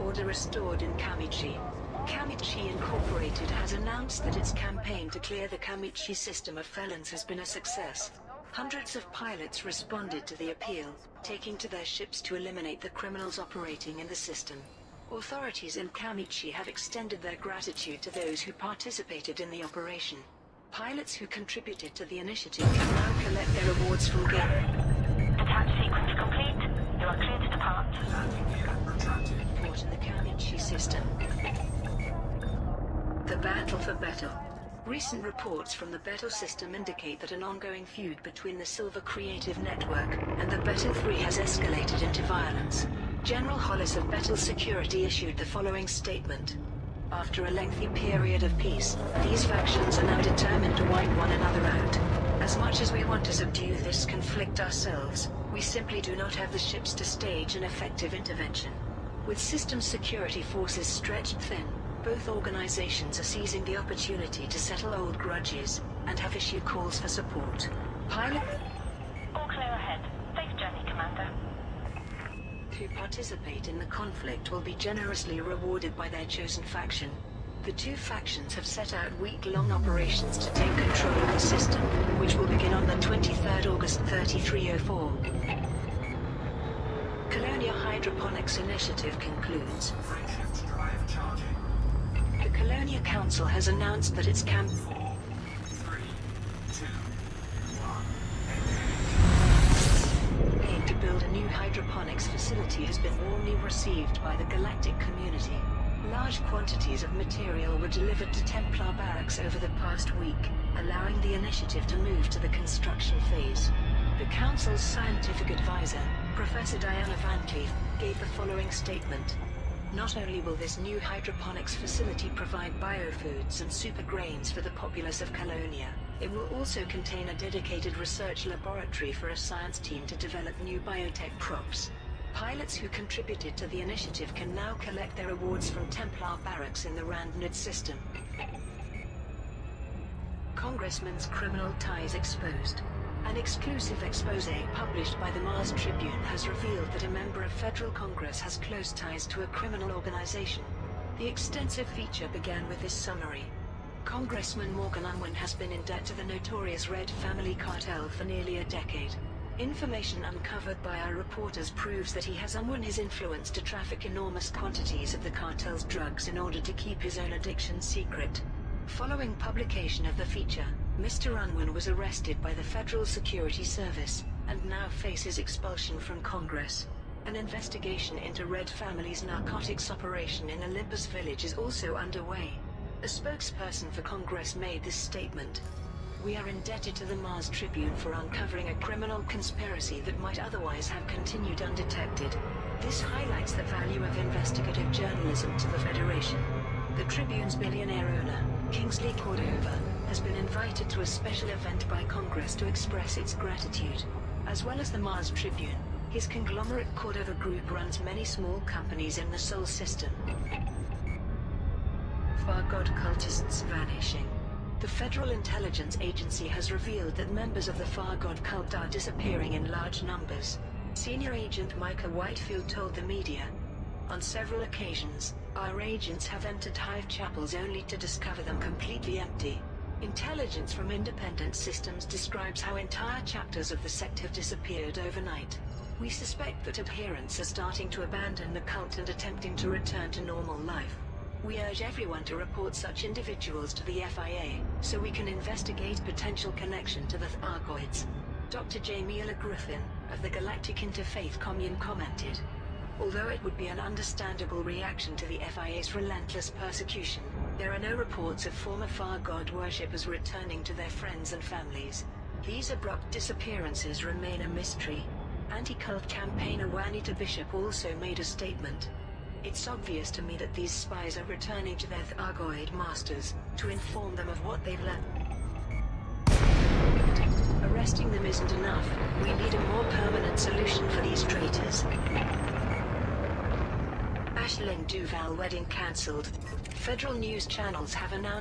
order restored in Kamichi. Kamichi Incorporated has announced that its campaign to clear the Kamichi system of felons has been a success. Hundreds of pilots responded to the appeal, taking to their ships to eliminate the criminals operating in the system. Authorities in Kamichi have extended their gratitude to those who participated in the operation. Pilots who contributed to the initiative can now collect their rewards from game. Detach sequence complete. You are clear to depart. Port in the Kamichi system. The battle for Betel. Recent reports from the Betel system indicate that an ongoing feud between the Silver Creative Network and the Betel 3 has escalated into violence. General Hollis of Betel Security issued the following statement. After a lengthy period of peace, these factions are now determined to wipe one another out. As much as we want to subdue this conflict ourselves, we simply do not have the ships to stage an effective intervention. With system security forces stretched thin, both organizations are seizing the opportunity to settle old grudges, and have issued calls for support. Pilot... All clear ahead. Safe journey, Commander. Who participate in the conflict will be generously rewarded by their chosen faction. The two factions have set out week-long operations to take control of the system, which will begin on the 23rd August 3304. Colonia Hydroponics Initiative concludes. The Colonia Council has announced that its camp... 3, 2, 1. aim to build a new hydroponics facility has been warmly received by the galactic community. Large quantities of material were delivered to Templar Barracks over the past week, allowing the initiative to move to the construction phase. The Council's scientific advisor, Professor Diana Van Cleef, gave the following statement. Not only will this new hydroponics facility provide biofoods and super grains for the populace of Colonia, it will also contain a dedicated research laboratory for a science team to develop new biotech crops. Pilots who contributed to the initiative can now collect their rewards from Templar Barracks in the Randnid system. Congressman's criminal ties exposed. An exclusive expose published by the Mars Tribune has revealed that a member of federal Congress has close ties to a criminal organization. The extensive feature began with this summary. Congressman Morgan Unwin has been in debt to the notorious Red Family Cartel for nearly a decade. Information uncovered by our reporters proves that he has unwon his influence to traffic enormous quantities of the cartel's drugs in order to keep his own addiction secret. Following publication of the feature, Mr. Unwin was arrested by the Federal Security Service, and now faces expulsion from Congress. An investigation into Red Family's narcotics operation in Olympus Village is also underway. A spokesperson for Congress made this statement. We are indebted to the Mars Tribune for uncovering a criminal conspiracy that might otherwise have continued undetected. This highlights the value of investigative journalism to the Federation. The Tribune's billionaire owner, Kingsley Cordova, has been invited to a special event by Congress to express its gratitude. As well as the Mars Tribune, his conglomerate Cordova Group runs many small companies in the Sol system. Far God cultists vanishing. The Federal Intelligence Agency has revealed that members of the Far God cult are disappearing in large numbers. Senior Agent Micah Whitefield told the media, on several occasions, our agents have entered hive chapels only to discover them completely empty. Intelligence from independent systems describes how entire chapters of the sect have disappeared overnight. We suspect that adherents are starting to abandon the cult and attempting to return to normal life. We urge everyone to report such individuals to the FIA, so we can investigate potential connection to the Thargoids. Dr. Jamila Griffin, of the Galactic Interfaith Commune commented, although it would be an understandable reaction to the FIA's relentless persecution, there are no reports of former Far God worshippers returning to their friends and families. These abrupt disappearances remain a mystery. Anti-cult campaigner Juanita Bishop also made a statement. It's obvious to me that these spies are returning to their Thargoid masters, to inform them of what they've learned. Arresting them isn't enough. We need a more permanent solution for these traitors. Aisling Duval wedding cancelled. Federal news channels have announced